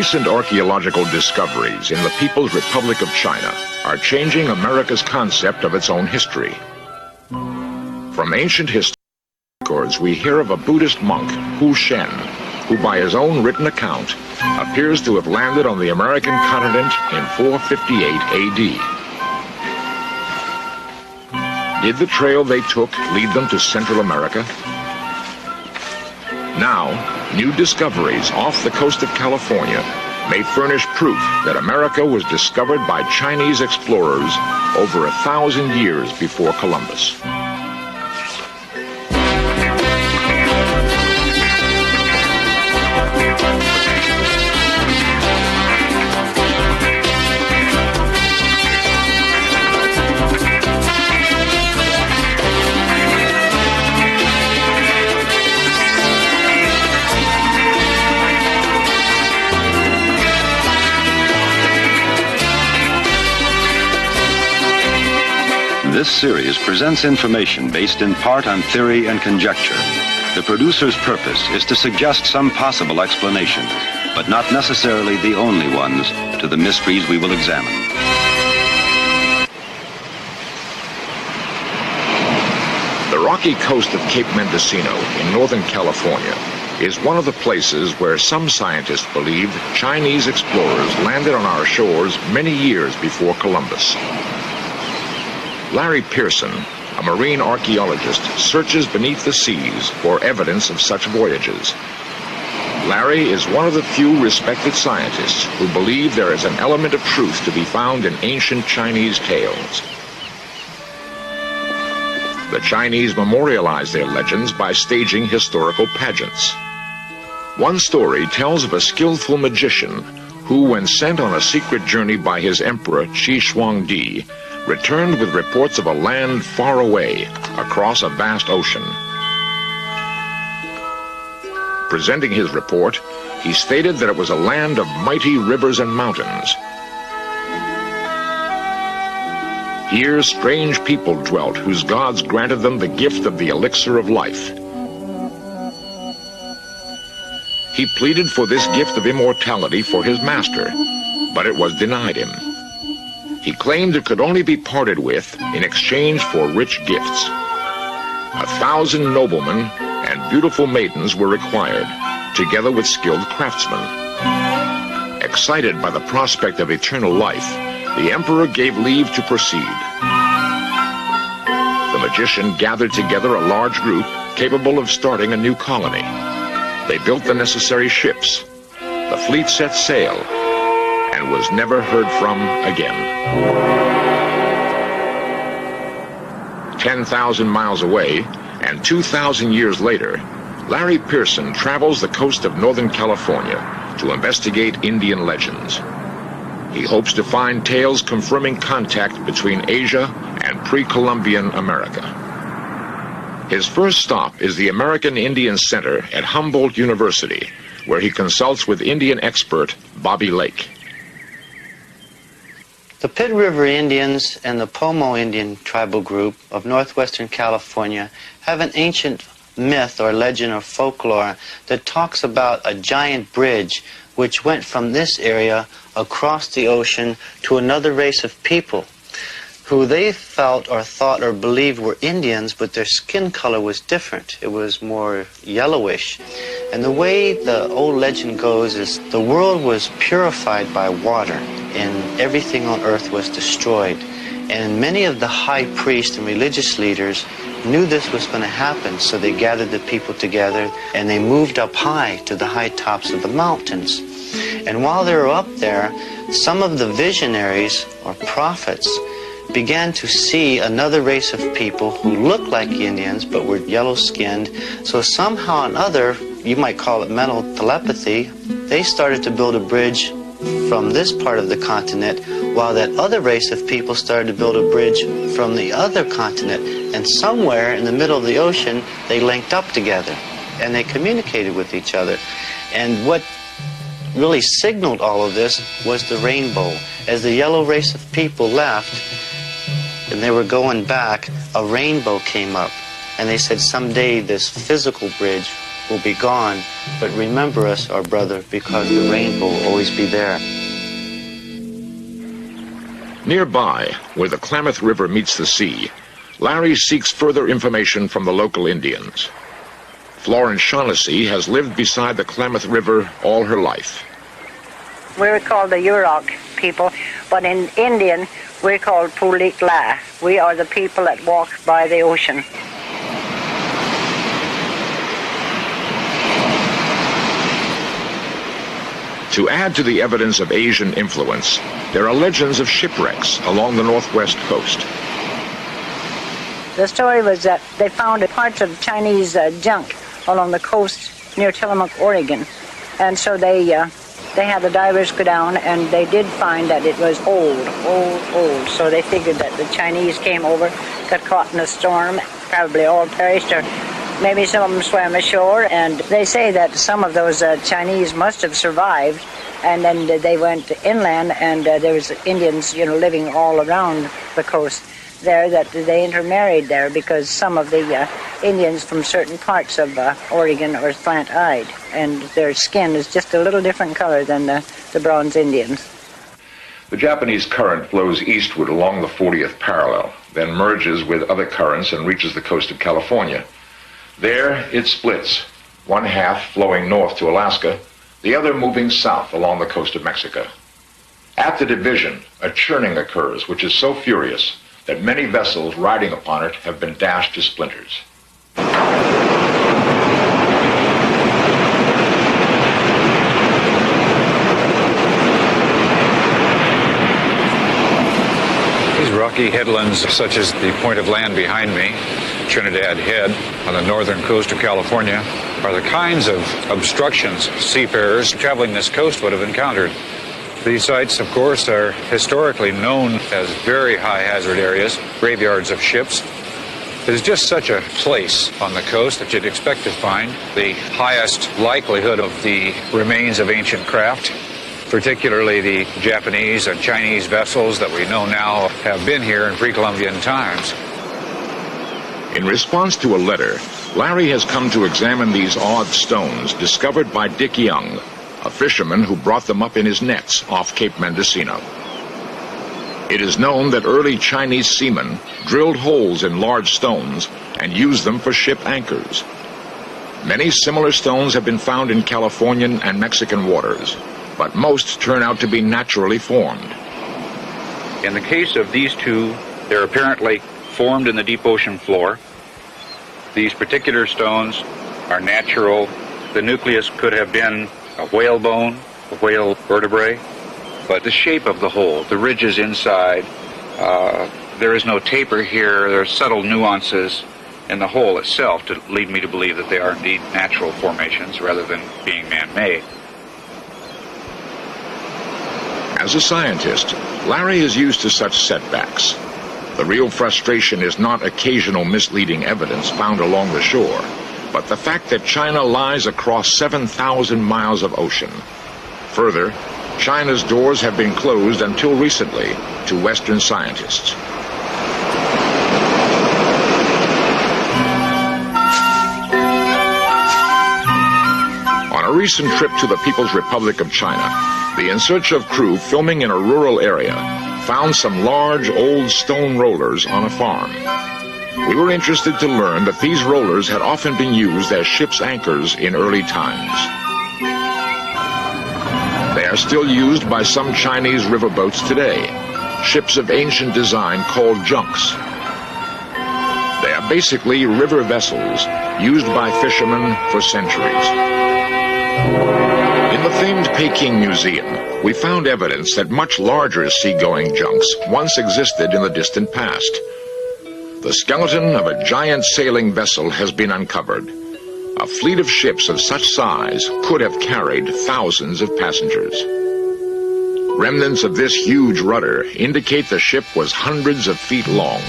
Recent archaeological discoveries in the People's Republic of China are changing America's concept of its own history. From ancient history records, we hear of a Buddhist monk, Hu Shen, who by his own written account appears to have landed on the American continent in 458 AD. Did the trail they took lead them to Central America? Now, new discoveries off the coast of California may furnish proof that America was discovered by Chinese explorers over 1,000 years before Columbus. This series presents information based in part on theory and conjecture. The producer's purpose is to suggest some possible explanations, but not necessarily the only ones, to the mysteries we will examine. The rocky coast of Cape Mendocino in Northern California is one of the places where some scientists believe Chinese explorers landed on our shores many years before Columbus. Larry Pearson, a marine archaeologist, searches beneath the seas for evidence of such voyages. Larry is one of the few respected scientists who believe there is an element of truth to be found in ancient Chinese tales. The Chinese memorialize their legends by staging historical pageants. One story tells of a skillful magician who, when sent on a secret journey by his emperor Qi Huangdi, returned with reports of a land far away across a vast ocean. Presenting his report, he stated that it was a land of mighty rivers and mountains. Here strange people dwelt whose gods granted them the gift of the elixir of life. He pleaded for this gift of immortality for his master, but it was denied him. He claimed it could only be parted with in exchange for rich gifts. 1,000 noblemen and beautiful maidens were required, together with skilled craftsmen. Excited by the prospect of eternal life, the emperor gave leave to proceed. The magician gathered together a large group capable of starting a new colony. They built the necessary ships. The fleet set sail and was never heard from again. 10,000 miles away, and 2,000 years later, Larry Pearson travels the coast of Northern California to investigate Indian legends. He hopes to find tales confirming contact between Asia and pre-Columbian America. His first stop is the American Indian Center at Humboldt University, where he consults with Indian expert Bobby Lake. The Pit River Indians and the Pomo Indian tribal group of northwestern California have an ancient myth or legend or folklore that talks about a giant bridge which went from this area across the ocean to another race of people who they felt or thought or believed were Indians, but their skin color was different. It was more yellowish. And the way the old legend goes is the world was purified by water and everything on earth was destroyed. And many of the high priests and religious leaders knew this was going to happen, so they gathered the people together and they moved up high to the high tops of the mountains. And while they were up there, some of the visionaries or prophets began to see another race of people who looked like Indians but were yellow-skinned. So somehow or another, you might call it mental telepathy, they started to build a bridge from this part of the continent, while that other race of people started to build a bridge from the other continent. And somewhere in the middle of the ocean, they linked up together and they communicated with each other. And what really signaled all of this was the rainbow. As the yellow race of people left and they were going back, a rainbow came up. And they said someday this physical bridge will be gone, but remember us, our brother, because the rainbow will always be there. Nearby, where the Klamath River meets the sea, Larry seeks further information from the local Indians. Florence Shaughnessy has lived beside the Klamath River all her life. We're called the Yurok people, but in Indian, we're called Pulik La. We are the people that walk by the ocean. To add to the evidence of Asian influence, there are legends of shipwrecks along the northwest coast. The story was that they found parts of Chinese junk along the coast near Tillamook, Oregon. And so they had the divers go down, and they did find that it was old. So they figured that the Chinese came over, got caught in a storm, probably all perished, or maybe some of them swam ashore. And they say that some of those Chinese must have survived, and then they went inland, and there was Indians, living all around the coast there, that they intermarried there, because some of the Indians from certain parts of Oregon are slant-eyed, and their skin is just a little different color than the bronze Indians. The Japanese current flows eastward along the 40th parallel, then merges with other currents and reaches the coast of California. There it splits, one half flowing north to Alaska, the other moving south along the coast of Mexico. At the division, a churning occurs which is so furious that many vessels riding upon it have been dashed to splinters. These rocky headlands, such as the point of land behind me, Trinidad Head, on the northern coast of California, are the kinds of obstructions seafarers traveling this coast would have encountered. These sites, of course, are historically known as very high hazard areas, graveyards of ships. It is just such a place on the coast that you'd expect to find the highest likelihood of the remains of ancient craft, particularly the Japanese and Chinese vessels that we know now have been here in pre-Columbian times. In response to a letter, Larry has come to examine these odd stones discovered by Dick Young, a fisherman who brought them up in his nets off Cape Mendocino. It is known that early Chinese seamen drilled holes in large stones and used them for ship anchors. Many similar stones have been found in Californian and Mexican waters, but most turn out to be naturally formed. In the case of these two, they're apparently formed in the deep ocean floor. These particular stones are natural. The nucleus could have been a whale bone, a whale vertebrae, but the shape of the hole, the ridges inside, there is no taper here. There are subtle nuances in the hole itself to lead me to believe that they are indeed natural formations rather than being man-made. As a scientist, Larry is used to such setbacks. The real frustration is not occasional misleading evidence found along the shore, but the fact that China lies across 7,000 miles of ocean. Further, China's doors have been closed until recently to Western scientists. On a recent trip to the People's Republic of China, the In Search of crew filming in a rural area found some large old stone rollers on a farm. We were interested to learn that these rollers had often been used as ship's anchors in early times. They are still used by some Chinese riverboats today, ships of ancient design called junks. They are basically river vessels used by fishermen for centuries. In the famed Peking Museum, we found evidence that much larger seagoing junks once existed in the distant past. The skeleton of a giant sailing vessel has been uncovered. A fleet of ships of such size could have carried thousands of passengers. Remnants of this huge rudder indicate the ship was hundreds of feet long.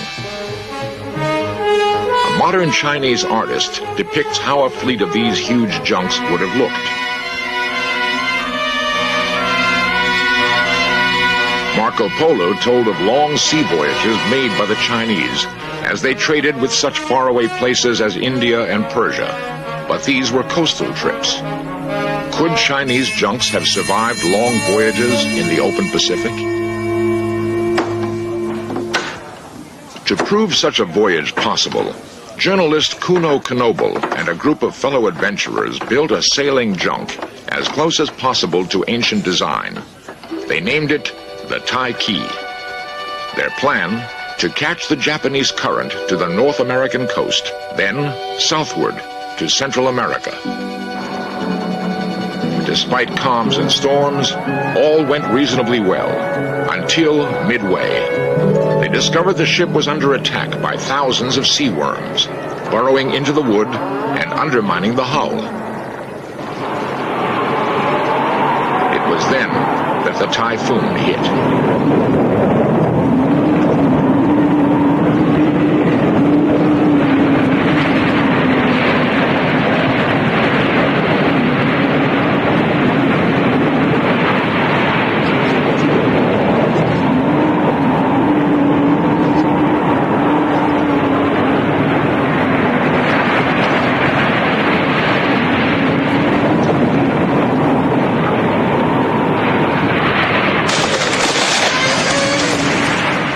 A modern Chinese artist depicts how a fleet of these huge junks would have looked. Marco Polo told of long sea voyages made by the Chinese as they traded with such faraway places as India and Persia. but these were coastal trips. Could Chinese junks have survived long voyages in the open Pacific? To prove such a voyage possible, journalist Kuno Knoebel and a group of fellow adventurers built a sailing junk as close as possible to ancient design. They named it the Taiki. Their plan, to catch the Japanese current to the North American coast, then southward to Central America. Despite calms and storms, all went reasonably well, until midway. They discovered the ship was under attack by thousands of sea worms, burrowing into the wood and undermining the hull. It was then that the typhoon hit.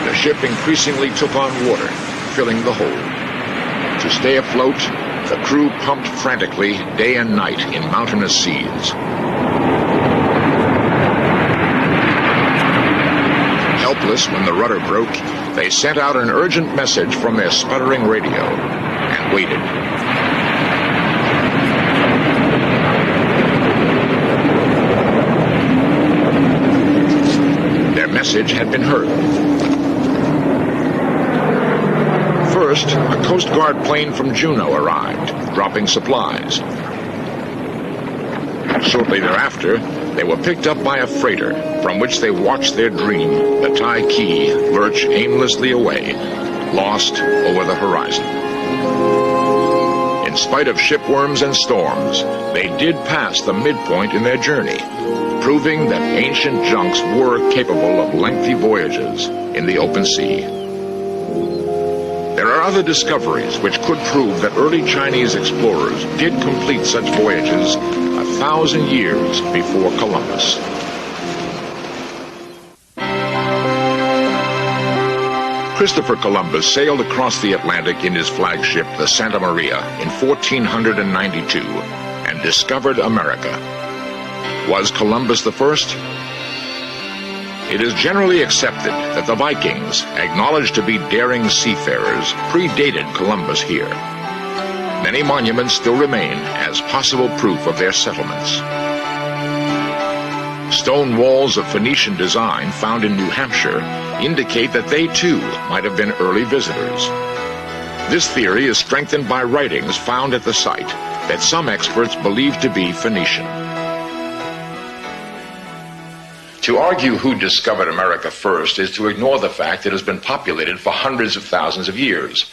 The ship increasingly took on water, filling the hold. To stay afloat, the crew pumped frantically day and night in mountainous seas. Helpless when the rudder broke, they sent out an urgent message from their sputtering radio and waited. Their message had been heard. First, a Coast Guard plane from Juneau arrived, dropping supplies. Shortly thereafter, they were picked up by a freighter, from which they watched their dream, the Taiki, lurch aimlessly away, lost over the horizon. In spite of shipworms and storms, they did pass the midpoint in their journey, proving that ancient junks were capable of lengthy voyages in the open sea. There are other discoveries which could prove that early Chinese explorers did complete such voyages 1,000 years before Columbus. Christopher Columbus sailed across the Atlantic in his flagship, the Santa Maria, in 1492 and discovered America. Was Columbus the first? It is generally accepted that the Vikings, acknowledged to be daring seafarers, predated Columbus here. Many monuments still remain as possible proof of their settlements. Stone walls of Phoenician design found in New Hampshire indicate that they too might have been early visitors. This theory is strengthened by writings found at the site that some experts believe to be Phoenician. To argue who discovered America first is to ignore the fact it has been populated for hundreds of thousands of years.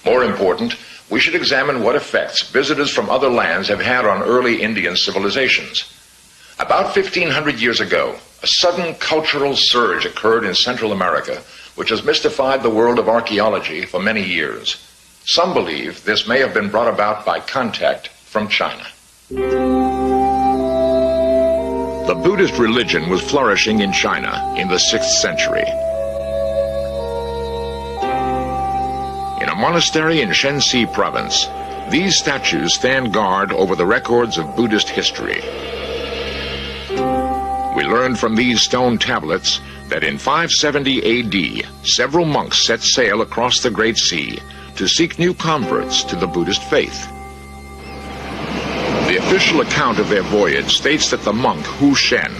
More important, we should examine what effects visitors from other lands have had on early Indian civilizations. About 1,500 years ago, a sudden cultural surge occurred in Central America, which has mystified the world of archaeology for many years. Some believe this may have been brought about by contact from China. The Buddhist religion was flourishing in China in the 6th century. In a monastery in Shenxi province, these statues stand guard over the records of Buddhist history. We learned from these stone tablets that in 570 AD, several monks set sail across the Great Sea to seek new converts to the Buddhist faith. The official account of their voyage states that the monk Hu Shen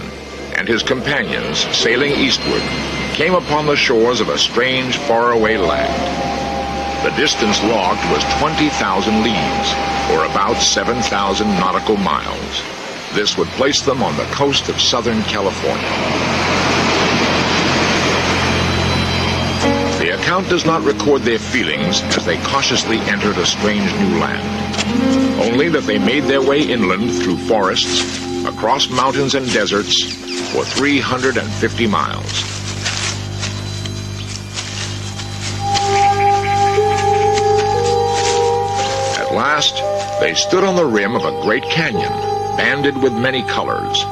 and his companions, sailing eastward, came upon the shores of a strange, faraway land. The distance logged was 20,000 leagues, or about 7,000 nautical miles. This would place them on the coast of Southern California. The account does not record their feelings as they cautiously entered a strange new land. Only that they made their way inland through forests, across mountains and deserts, for 350 miles. At last, They stood on the rim of a great canyon, banded with many colors.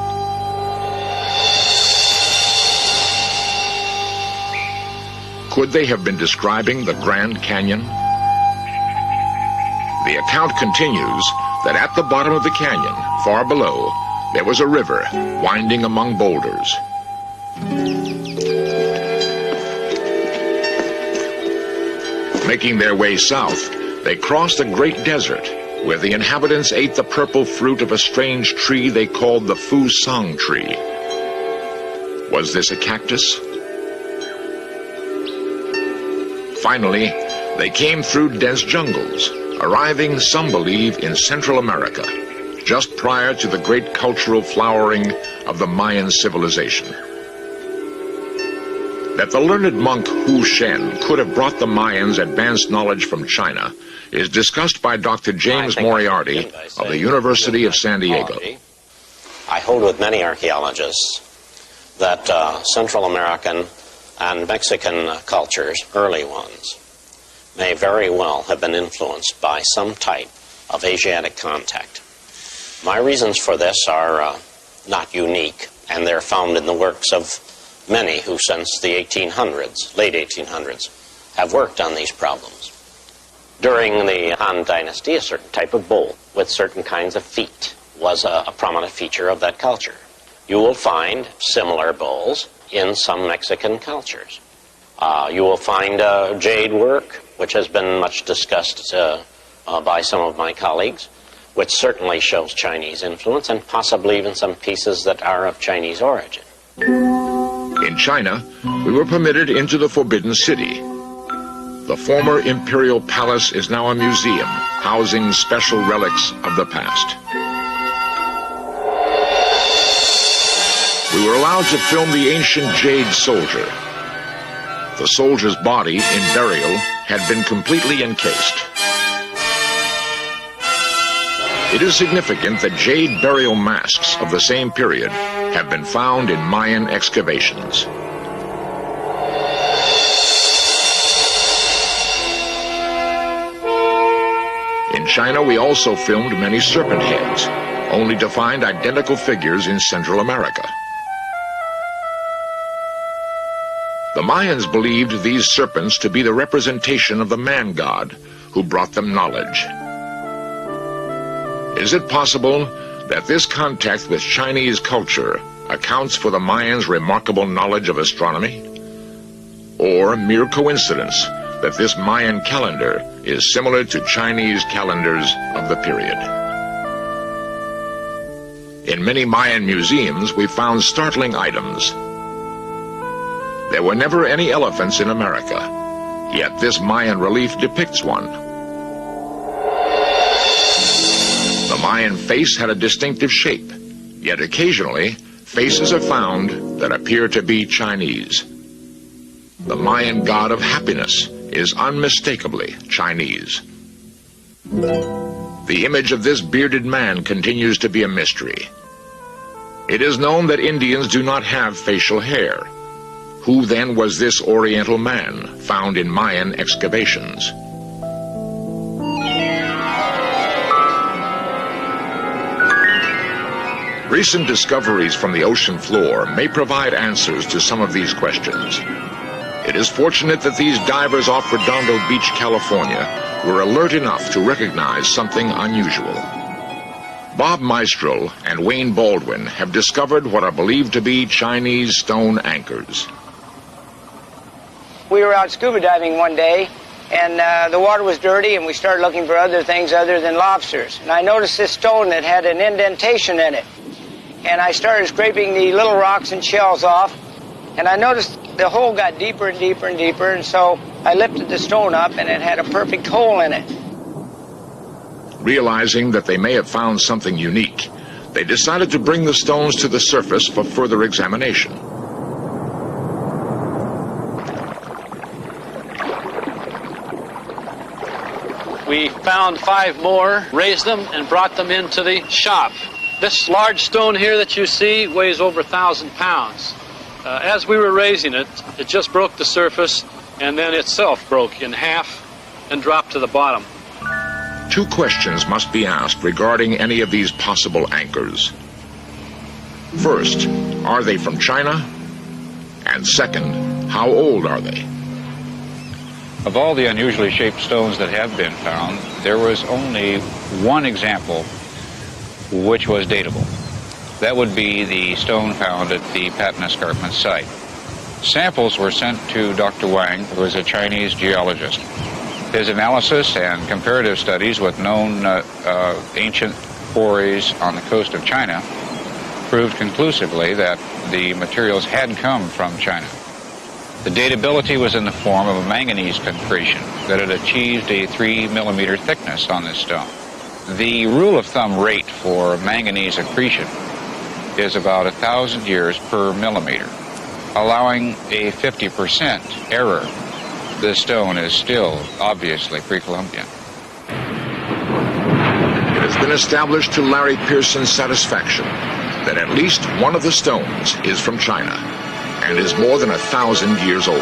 Could they have been describing the Grand Canyon? The account continues that at the bottom of the canyon, far below, there was a river winding among boulders. Making their way south, they crossed a great desert where the inhabitants ate the purple fruit of a strange tree they called the Fu Song tree. Was this a cactus? Finally, they came through dense jungles, arriving, some believe, in Central America, just prior to the great cultural flowering of the Mayan civilization. That the learned monk Hu Shen could have brought the Mayans advanced knowledge from China is discussed by Dr. James Moriarty of the University of San Diego. I hold with many archaeologists that Central American and Mexican cultures, early ones, may very well have been influenced by some type of Asiatic contact. My reasons for this are not unique, and they're found in the works of many who since the 1800s, late 1800s, have worked on these problems. During the Han Dynasty, a certain type of bowl with certain kinds of feet was a prominent feature of that culture. You will find similar bowls in some Mexican cultures. You will find jade work, which has been much discussed by some of my colleagues, which certainly shows Chinese influence, and possibly even some pieces that are of Chinese origin. In China, we were permitted into the Forbidden City. The former imperial palace is now a museum, housing special relics of the past. We were allowed to film the ancient jade soldier. The soldier's body, in burial, had been completely encased. It is significant that jade burial masks of the same period have been found in Mayan excavations. In China, we also filmed many serpent heads, only to find identical figures in Central America. The Mayans believed these serpents to be the representation of the man god who brought them knowledge. Is it possible that this contact with Chinese culture accounts for the Mayans' remarkable knowledge of astronomy? Or mere coincidence that this Mayan calendar is similar to Chinese calendars of the period? In many Mayan museums, we found startling items. There were never any elephants in America, yet this Mayan relief depicts one. The Mayan face had a distinctive shape, yet occasionally faces are found that appear to be Chinese. The Mayan god of happiness is unmistakably Chinese. The image of this bearded man continues to be a mystery. It is known that Indians do not have facial hair. Who then was this Oriental man found in Mayan excavations? Recent discoveries from the ocean floor may provide answers to some of these questions. It is fortunate that these divers off Redondo Beach, California, were alert enough to recognize something unusual. Bob Maestro and Wayne Baldwin have discovered what are believed to be Chinese stone anchors. We were out scuba diving one day, and the water was dirty, and we started looking for other things other than lobsters. And I noticed this stone that had an indentation in it. And I started scraping the little rocks and shells off, and I noticed the hole got deeper and deeper and deeper, and so I lifted the stone up, and it had a perfect hole in it. Realizing that they may have found something unique, they decided to bring the stones to the surface for further examination. We found 5 more, raised them, and brought them into the shop. This large stone here that you see weighs over 1,000 pounds. As we were raising it, it just broke the surface, and then itself broke in half and dropped to the bottom. two questions must be asked regarding any of these possible anchors. First, are they from China? And second, how old are they? Of all the unusually shaped stones that have been found, there was only one example which was datable. That would be the stone found at the Patton Escarpment site. Samples were sent to Dr. Wang, who was a Chinese geologist. His analysis and comparative studies with known ancient quarries on the coast of China proved conclusively that the materials had come from China. The datability was in the form of a manganese concretion that had achieved a 3 millimeter thickness on this stone. The rule of thumb rate for manganese accretion is about 1,000 years per millimeter, allowing a 50% error. This stone is still obviously pre-Columbian. It has been established to Larry Pearson's satisfaction that at least one of the stones is from China and is more than 1,000 years old.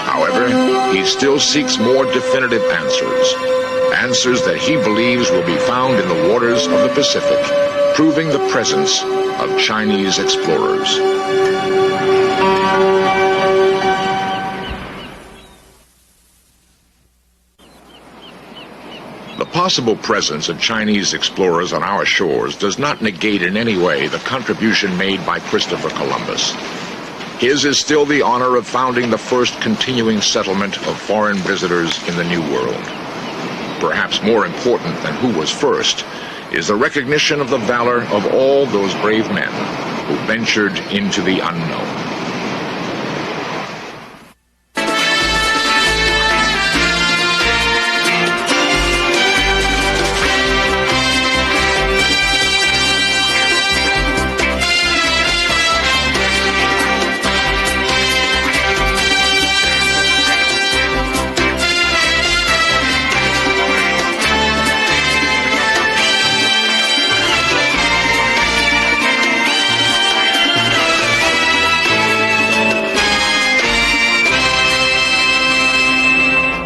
However, he still seeks more definitive answers that he believes will be found in the waters of the Pacific, proving the presence of Chinese explorers. The possible presence of Chinese explorers on our shores does not negate in any way the contribution made by Christopher Columbus. His is still the honor of founding the first continuing settlement of foreign visitors in the New World. Perhaps more important than who was first is the recognition of the valor of all those brave men who ventured into the unknown.